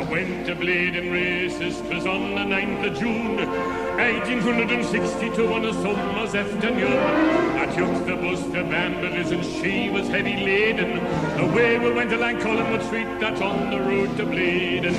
I went to bleeding races, 'twas on the 9th of June 1862 on a summer's afternoon. I took the bus to Bamberley's and she was heavy laden. Away we went along Collingwood Street, that's on the road to Bleeding.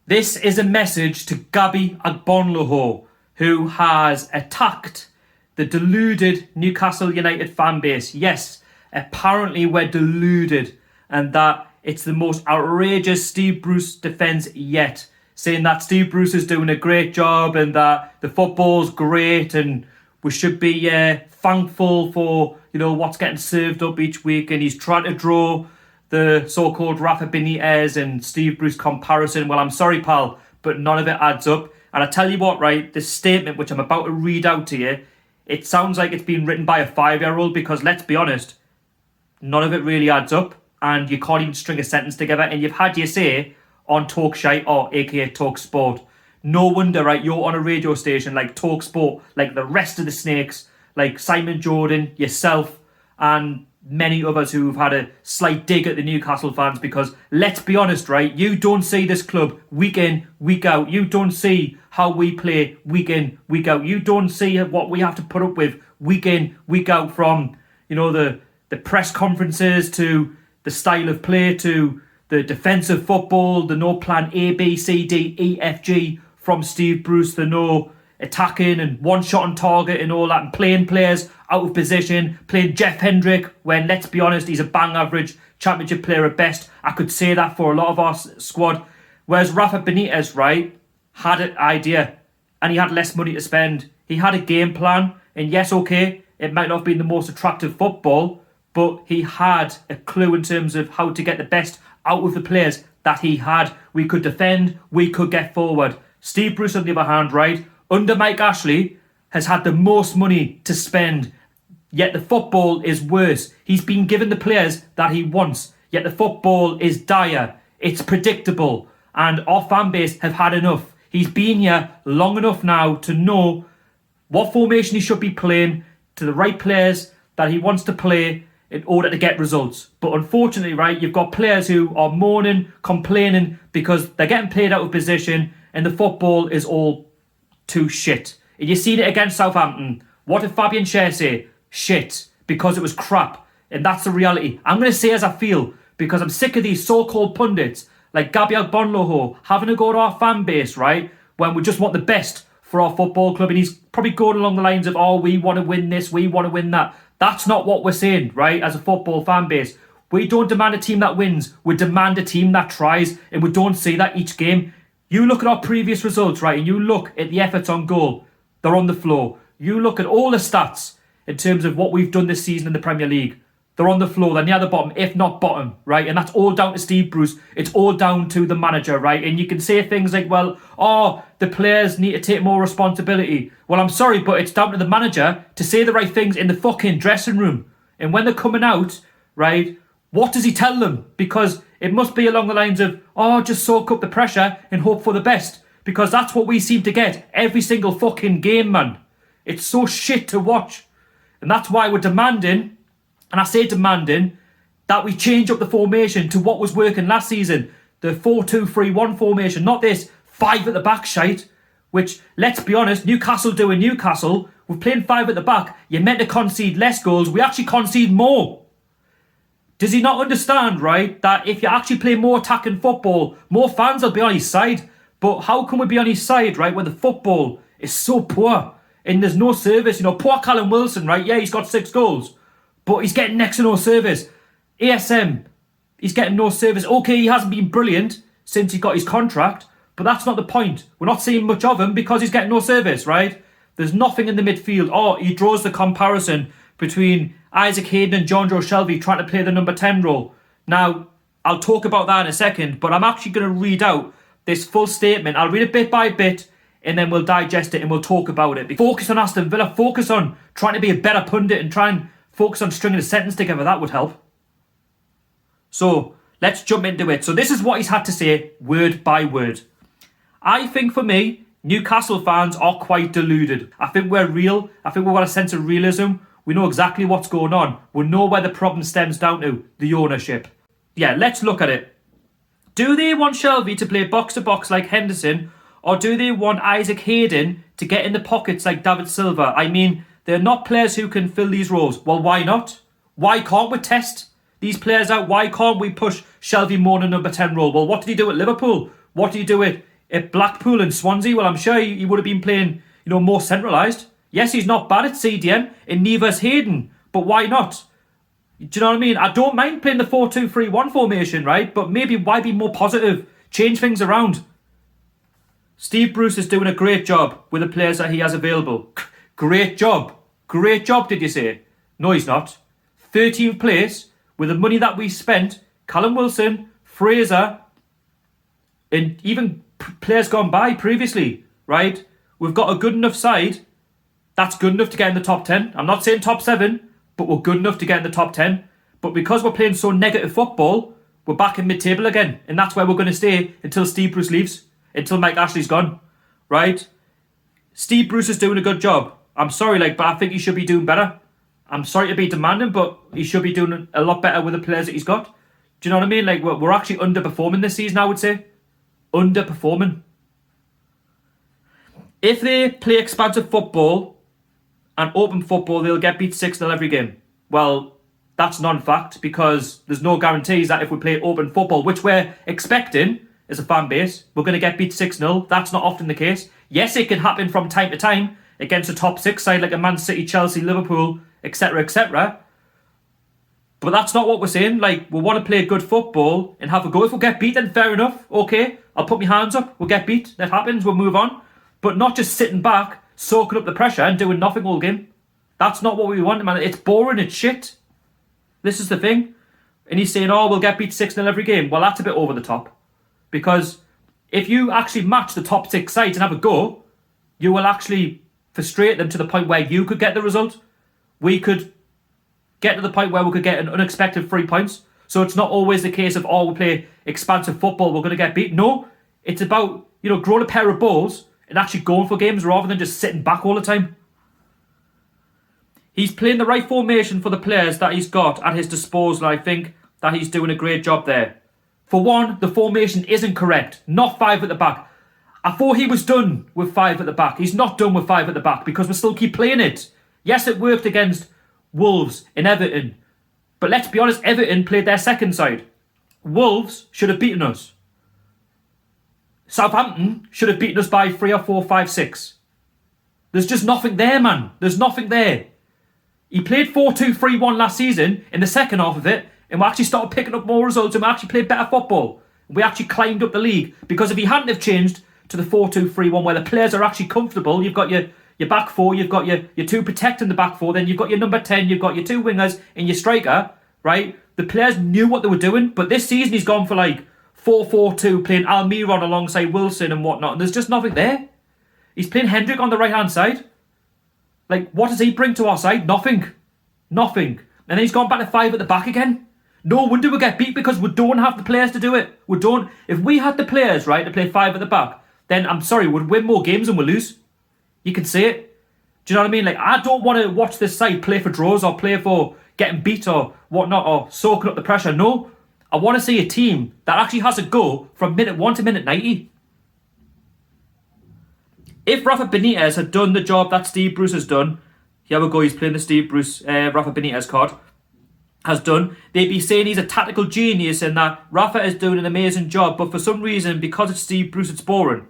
This is a message to GABBY Agbonlahor, who has attacked the deluded Newcastle United fan base. Yes, apparently we're deluded and that it's the most outrageous Steve Bruce defence yet. Saying that Steve Bruce is doing a great job and that the football's great and we should be thankful for, what's getting served up each week. And he's trying to draw the so-called Rafa Benitez and Steve Bruce comparison. Well, I'm sorry, pal, but none of it adds up. And I tell you what, right, this statement, which I'm about to read out to you, it sounds like it's been written by a 5-year-old because, let's be honest, none of it really adds up. And you can't even string a sentence together. And you've had your say on Talk Shite, or aka Talk Sport. No wonder, right, you're on a radio station like Talk Sport, like the rest of the snakes, like Simon Jordan, yourself, and many others who've had a slight dig at the Newcastle fans because, let's be honest, right, you don't see this club week in, week out. You don't see how we play week in, week out. You don't see what we have to put up with week in, week out, from, the press conferences to the style of play to the defensive football, the no plan A, B, C, D, E, F, G from Steve Bruce, the no attacking and one shot on target and all that, and playing players out of position, playing Jeff Hendrick when, let's be honest, he's a bang average championship player at best. I could say that for a lot of our squad. Whereas Rafa Benitez, right, had an idea and he had less money to spend. He had a game plan, and yes, okay, it might not have been the most attractive football, but he had a clue in terms of how to get the best out of the players that he had. We could defend, we could get forward. Steve Bruce, on the other hand, right, under Mike Ashley, has had the most money to spend, yet the football is worse. He's been given the players that he wants, yet the football is dire. It's predictable, and our fan base have had enough. He's been here long enough now to know what formation he should be playing, to the right players that he wants to play in order to get results. But unfortunately, right, you've got players who are moaning, complaining because they're getting played out of position and the football is all too shit. And you've seen it against Southampton. What did Fabian Schär say? Shit. Because it was crap. And that's the reality. I'm going to say as I feel, because I'm sick of these so-called pundits like Gabriel Agbonlahor having to go to our fan base, right, when we just want the best for our football club. And he's probably going along the lines of, we want to win this, we want to win that. That's not what we're saying, right, as a football fan base. We don't demand a team that wins. We demand a team that tries, and we don't see that each game. You look at our previous results, right, and you look at the efforts on goal. They're on the floor. You look at all the stats in terms of what we've done this season in the Premier League. They're on the floor. They're near the bottom, if not bottom, right? And that's all down to Steve Bruce. It's all down to the manager, right? And you can say things like, the players need to take more responsibility. Well, I'm sorry, but it's down to the manager to say the right things in the fucking dressing room. And when they're coming out, right, what does he tell them? Because it must be along the lines of, just soak up the pressure and hope for the best. Because that's what we seem to get every single fucking game, man. It's so shit to watch. And that's why we're demanding, and I say demanding, that we change up the formation to what was working last season. The 4-2-3-1 formation, not this 5 at the back shite. Which, let's be honest, Newcastle doing Newcastle. We're playing 5 at the back. You're meant to concede less goals. We actually concede more. Does he not understand, right, that if you actually play more attacking football, more fans will be on his side? But how can we be on his side, right, when the football is so poor and there's no service? Poor Callum Wilson, right? Yeah, he's got 6 goals, but he's getting next to no service. ASM, he's getting no service. Okay, he hasn't been brilliant since he got his contract, but that's not the point. We're not seeing much of him because he's getting no service, right? There's nothing in the midfield. He draws the comparison between Isaac Hayden and John Joe Shelby trying to play the number 10 role. Now, I'll talk about that in a second, but I'm actually going to read out this full statement. I'll read it bit by bit, and then we'll digest it and we'll talk about it. Focus on Aston Villa. Focus on trying to be a better pundit and try and focus on stringing a sentence together. That would help. So, let's jump into it. So, this is what he's had to say, word by word. I think for me, Newcastle fans are quite deluded. I think we're real. I think we've got a sense of realism. We know exactly what's going on. We know where the problem stems down to, the ownership. Yeah, let's look at it. Do they want Shelvey to play box-to-box like Henderson, or do they want Isaac Hayden to get in the pockets like David Silva? I mean, they're not players who can fill these roles. Well, why not? Why can't we test these players out? Why can't we push Shelvey more in a number 10 role? Well, what did he do at Liverpool? What did he do at Blackpool and Swansea? Well, I'm sure he would have been playing, more centralised. Yes, he's not bad at CDM, and neither's Hayden, but why not? Do you know what I mean? I don't mind playing the 4-2-3-1 formation, right? But maybe why be more positive? Change things around. Steve Bruce is doing a great job with the players that he has available. Great job. Great job, did you say? No, he's not. 13th place with the money that we spent. Callum Wilson, Fraser, and even players gone by previously, right? We've got a good enough side. That's good enough to get in the top 10. I'm not saying top 7, but we're good enough to get in the top 10. But because we're playing so negative football, we're back in mid-table again. And that's where we're going to stay until Steve Bruce leaves. Until Mike Ashley's gone. Right? Steve Bruce is doing a good job. I'm sorry, but I think he should be doing better. I'm sorry to be demanding, but he should be doing a lot better with the players that he's got. Do you know what I mean? We're actually underperforming this season, I would say. Underperforming. If they play expansive football and open football, they'll get beat 6-0 every game. Well, that's non-fact, because there's no guarantees that if we play open football, which we're expecting as a fan base, we're going to get beat 6-0. That's not often the case. Yes, it can happen from time to time against a top 6 side like a Man City, Chelsea, Liverpool, etc., etc. But that's not what we're saying. We want to play good football and have a go. If we get beat, then fair enough. Okay, I'll put my hands up. We'll get beat. That happens. We'll move on. But not just sitting back, soaking up the pressure and doing nothing all game. That's not what we want, man. It's boring. It's shit. This is the thing. And he's saying, we'll get beat 6-0 every game. Well, that's a bit over the top. Because if you actually match the top 6 sides and have a go, you will actually frustrate them to the point where you could get the result. We could get to the point where we could get an unexpected 3 points. So it's not always the case of, we play expansive football, we're going to get beat. No, it's about, growing a pair of balls and actually going for games rather than just sitting back all the time. He's playing the right formation for the players that he's got at his disposal. I think that he's doing a great job there. For one, the formation isn't correct. Not 5 at the back. I thought he was done with 5 at the back. He's not done with 5 at the back because we still keep playing it. Yes, it worked against Wolves and Everton. But let's be honest, Everton played their second side. Wolves should have beaten us. Southampton should have beaten us by 3 or 4, 5, 6. There's just nothing there, man. There's nothing there. He played 4-2-3-1 last season in the second half of it, and we actually started picking up more results and we actually played better football. We actually climbed up the league, because if he hadn't have changed to the 4-2-3-1 where the players are actually comfortable, you've got your back four, you've got your 2 protecting the back four, then you've got your number 10, you've got your 2 wingers and your striker, right? The players knew what they were doing, but this season he's gone for 4-4-2, playing Almiron alongside Wilson and whatnot, and there's just nothing there. He's playing Hendrick on the right-hand side. What does he bring to our side? Nothing. And then he's gone back to 5 at the back again. No wonder we get beat, because we don't have the players to do it. We don't. If we had the players, right, to play 5 at the back, then I'm sorry, we'd win more games than we lose. You can say it. Do you know what I mean? I don't want to watch this side play for draws or play for getting beat or whatnot or soaking up the pressure. No. I want to see a team that actually has a go from minute 1 to minute 90. If Rafa Benitez had done the job that Steve Bruce has done, here we go, he's playing the Steve Bruce Rafa Benitez card, has done, they'd be saying he's a tactical genius and that Rafa is doing an amazing job, but for some reason, because it's Steve Bruce, it's boring.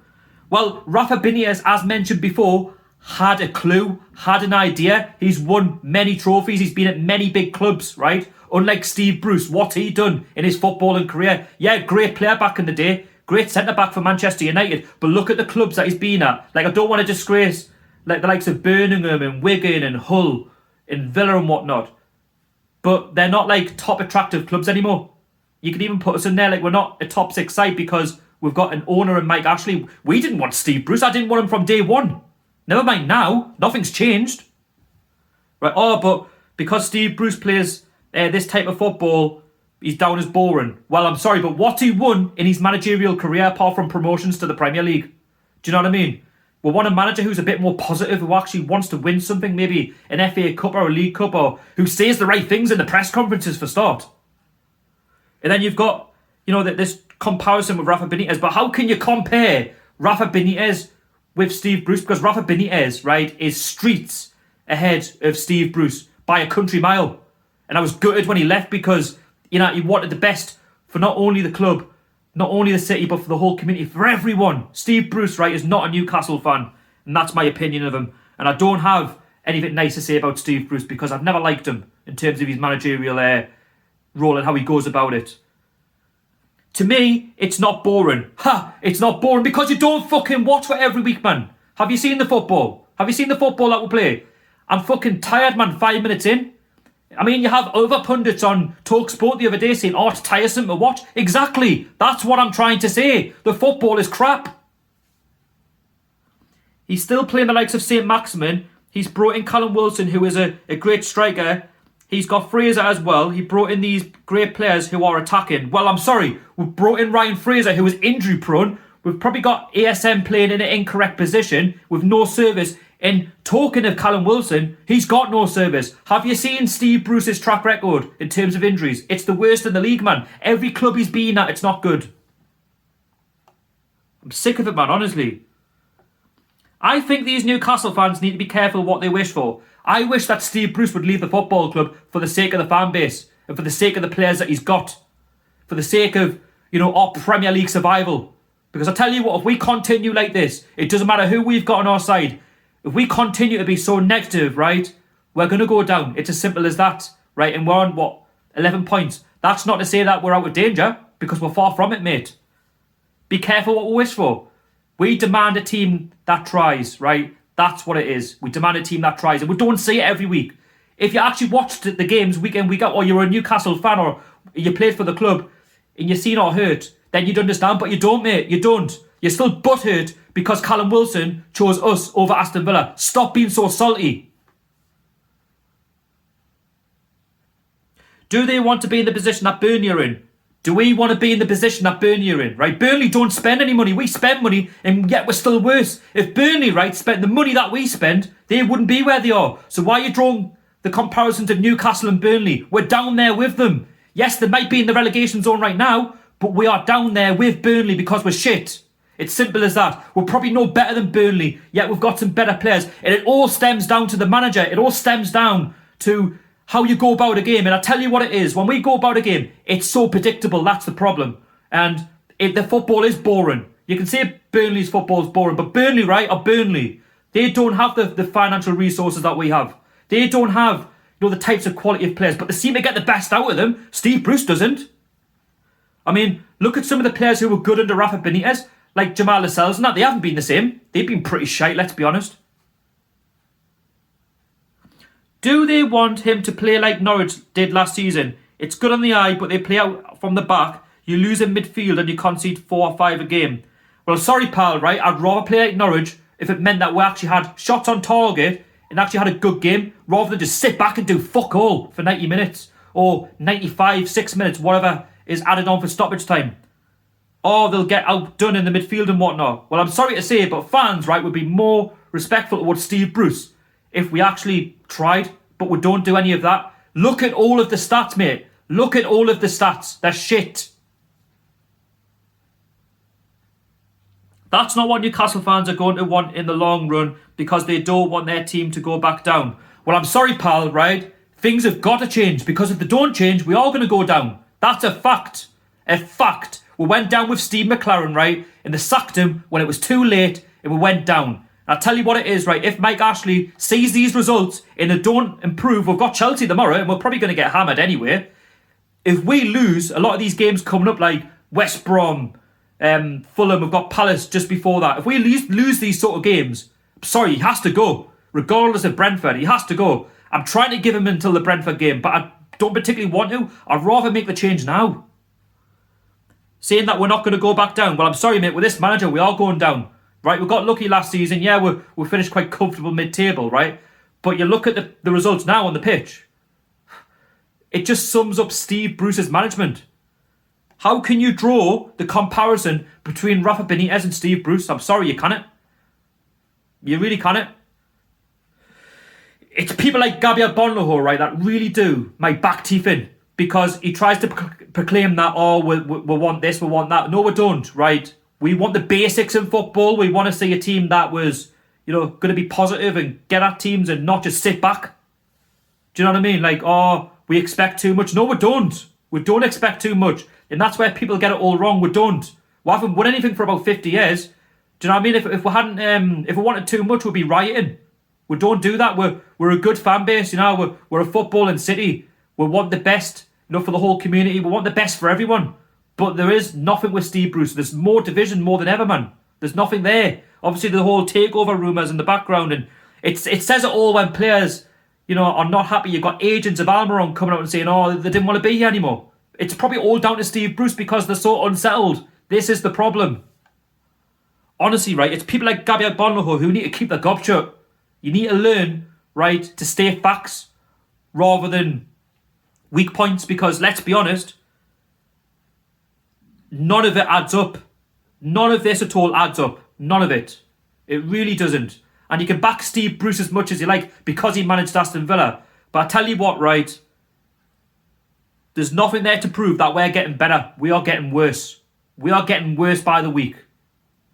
Well, Rafa Benitez, as mentioned before, had a clue, had an idea. He's won many trophies. He's been at many big clubs, right? Unlike Steve Bruce, what's he done in his footballing career? Yeah, great player back in the day. Great centre-back for Manchester United. But look at the clubs that he's been at. I don't want to disgrace the likes of Birmingham and Wigan and Hull and Villa and whatnot. But they're not top attractive clubs anymore. You could even put us in there we're not a top 6 side because we've got an owner in Mike Ashley. We didn't want Steve Bruce. I didn't want him from day one. Never mind now. Nothing's changed. Right? But because Steve Bruce plays this type of football, he's down as boring. Well, I'm sorry, but what's he won in his managerial career apart from promotions to the Premier League? Do you know what I mean? We want a manager who's a bit more positive, who actually wants to win something, maybe an FA Cup or a League Cup, or who says the right things in the press conferences for start. And then you've got, this comparison with Rafa Benitez. But how can you compare Rafa Benitez with Steve Bruce? Because Rafa Benitez, right, is streets ahead of Steve Bruce by a country mile. And I was gutted when he left because, he wanted the best for not only the club, not only the city, but for the whole community, for everyone. Steve Bruce, right, is not a Newcastle fan. And that's my opinion of him. And I don't have anything nice to say about Steve Bruce because I've never liked him in terms of his managerial role and how he goes about it. To me, it's not boring. It's not boring because you don't fucking watch it every week, man. Have you seen the football? Have you seen the football that we play? I'm fucking tired, man, 5 minutes in. I mean, you have other pundits on TalkSport the other day saying, it's tiresome to watch. Exactly. That's what I'm trying to say. The football is crap. He's still playing the likes of St. Maximin. He's brought in Callum Wilson, who is a great striker. He's got Fraser as well. He brought in these great players who are attacking. Well, I'm sorry. We've brought in Ryan Fraser, who is injury prone. We've probably got ASM playing in an incorrect position with no service. And talking of Callum Wilson, he's got no service. Have you seen Steve Bruce's track record in terms of injuries? It's the worst in the league, man. Every club he's been at, it's not good. I'm sick of it, man, honestly. I think these Newcastle fans need to be careful what they wish for. I wish that Steve Bruce would leave the football club for the sake of the fan base and for the sake of the players that he's got. For the sake of, our Premier League survival. Because I tell you what, if we continue like this, it doesn't matter who we've got on our side. If we continue to be so negative, right, we're going to go down. It's as simple as that, right? And we're on, 11 points. That's not to say that we're out of danger, because we're far from it, mate. Be careful what we wish for. We demand a team that tries, right? That's what it is. We demand a team that tries, and we don't see it every week. If you actually watched the games week in, week out, or you're a Newcastle fan, or you played for the club, and you've seen our hurt, then you'd understand, but you don't, mate. You don't. You're still butthurt because Callum Wilson chose us over Aston Villa. Stop being so salty. Do they want to be in the position that Burnley are in? Do we want to be in the position that Burnley are in? Right? Burnley don't spend any money. We spend money and yet we're still worse. If Burnley, right, spent the money that we spend, they wouldn't be where they are. So why are you drawing the comparison to Newcastle and Burnley? We're down there with them. Yes, they might be in the relegation zone right now, but we are down there with Burnley because we're shit. It's simple as that. We're probably no better than Burnley, yet we've got some better players. And it all stems down to the manager. It all stems down to how you go about a game. And I tell you what it is. When we go about a game, it's so predictable. That's the problem. And the football is boring. You can say Burnley's football is boring, but Burnley, right, are Burnley. They don't have the financial resources that we have. They don't have the types of quality of players, but they seem to get the best out of them. Steve Bruce doesn't. I mean, look at some of the players who were good under Rafa Benitez, like Jamal Lascelles and that. They haven't been the same. They've been pretty shite, let's be honest. Do they want him to play like Norwich did last season? It's good on the eye, but they play out from the back. You lose in midfield and you concede 4 or 5 a game. Well, sorry, pal, right? I'd rather play like Norwich if it meant that we actually had shots on target and actually had a good game, rather than just sit back and do fuck all for 90 minutes or 95, 6 minutes, whatever is added on for stoppage time. Or they'll get outdone in the midfield and whatnot. Well, I'm sorry to say, but fans, right, would be more respectful towards Steve Bruce if we actually tried, but we don't do any of that. Look at all of the stats, mate. Look at all of the stats. They're shit. That's not what Newcastle fans are going to want in the long run because they don't want their team to go back down. Well, I'm sorry, pal, right? Things have got to change because if they don't change, we are going to go down. That's a fact. A fact. We went down with Steve McLaren, right? And they sacked him when it was too late and we went down. I'll tell you what it is, right? If Mike Ashley sees these results and they don't improve, we've got Chelsea tomorrow and we're probably going to get hammered anyway. If we lose a lot of these games coming up like West Brom, Fulham, we've got Palace just before that. If we lose these sort of games, sorry, he has to go. Regardless of Brentford, he has to go. I'm trying to give him until the Brentford game, but I don't particularly want to. I'd rather make the change now. Saying that we're not going to go back down. Well, I'm sorry, mate. With this manager, we are going down. Right? We got lucky last season. Yeah, we finished quite comfortable mid-table, right? But you look at the results now on the pitch. It just sums up Steve Bruce's management. How can you draw the comparison between Rafa Benitez and Steve Bruce? I'm sorry, you cannot. You really can't. It's people like Gabriel Agbonlahor, right, that really do my back teeth in. Because he tries to proclaim that, oh, we want this, we want that. No, we don't, right? We want the basics in football. We want to see a team that was, going to be positive and get at teams and not just sit back. Do you know what I mean? Like, oh, we expect too much. No, we don't. We don't expect too much. And that's where people get it all wrong. We don't. We haven't won anything for about 50 years. Do you know what I mean? If we hadn't, if we wanted too much, we'd be rioting. We don't do that. We're a good fan base, We're a footballing city. We want the best, for the whole community. We want the best for everyone. But there is nothing with Steve Bruce. There's more division, more than ever, man. There's nothing there. Obviously, the whole takeover rumours in the background, and it says it all when players, are not happy. You've got agents of Almiron coming out and saying, oh, they didn't want to be here anymore. It's probably all down to Steve Bruce because they're so unsettled. This is the problem. Honestly, right, it's people like Gabriel Agbonlahor who need to keep their gob shut. You need to learn, right, to state facts rather than weak points, because let's be honest, none of it adds up. None of this at all adds up. None of it. It really doesn't. And you can back Steve Bruce as much as you like because he managed Aston Villa. But I tell you what, right, there's nothing there to prove that we're getting better. We are getting worse. We are getting worse by the week.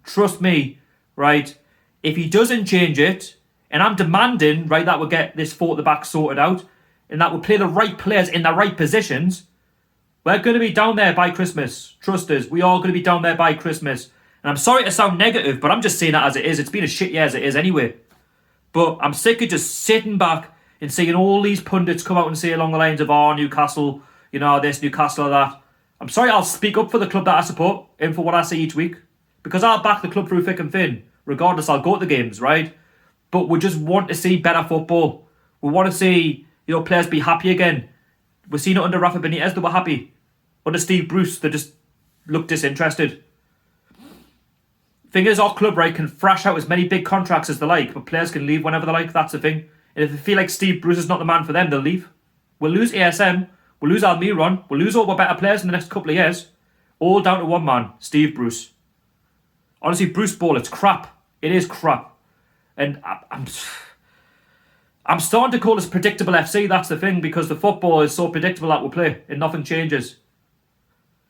Trust me, right? If he doesn't change it, and I'm demanding, right, that we'll get this four at the back sorted out, and that we'll play the right players in the right positions, we're going to be down there by Christmas. Trust us, we are going to be down there by Christmas. And I'm sorry to sound negative, but I'm just saying that as it is. It's been a shit year as it is anyway. But I'm sick of just sitting back and seeing all these pundits come out and say along the lines of, oh, Newcastle, this, Newcastle, that. I'm sorry, I'll speak up for the club that I support and for what I see each week. Because I'll back the club through thick and thin. Regardless, I'll go to the games, right? But we just want to see better football. We want to see, players be happy again. We've seen it under Rafa Benitez, they were happy. Under Steve Bruce, they just look disinterested. Thing is, our club, right, can thrash out as many big contracts as they like, but players can leave whenever they like. That's the thing. And if they feel like Steve Bruce is not the man for them, they'll leave. We'll lose ASM, we'll lose Almiron, we'll lose all our better players in the next couple of years. All down to one man, Steve Bruce. Honestly, Bruce Ball, it's crap. It is crap. And I'm starting to call this predictable FC, that's the thing, because the football is so predictable that we play and nothing changes.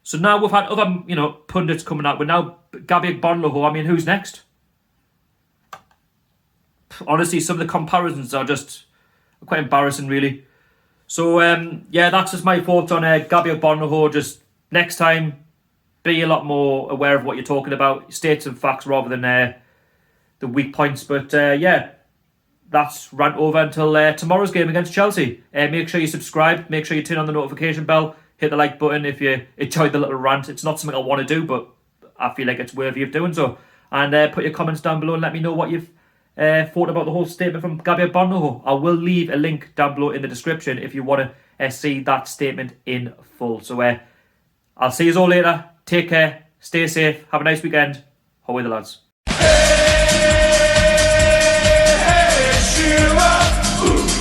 So now we've had other, pundits coming out, but now Gabriel Agbonlahor, who's next? Honestly, some of the comparisons are just quite embarrassing, really. So, that's just my thoughts on Gabriel Agbonlahor. Just next time, be a lot more aware of what you're talking about. State some facts rather than the weak points. But, that's rant over until tomorrow's game against Chelsea. Make sure you subscribe. Make sure you turn on the notification bell. Hit the like button if you enjoyed the little rant. It's not something I want to do, but I feel like it's worthy of doing so. And put your comments down below and let me know what you've thought about the whole statement from Gabriel Agbonlahor. I will leave a link down below in the description if you want to see that statement in full. So I'll see you all later. Take care. Stay safe. Have a nice weekend. How are the lads? Hey, hey,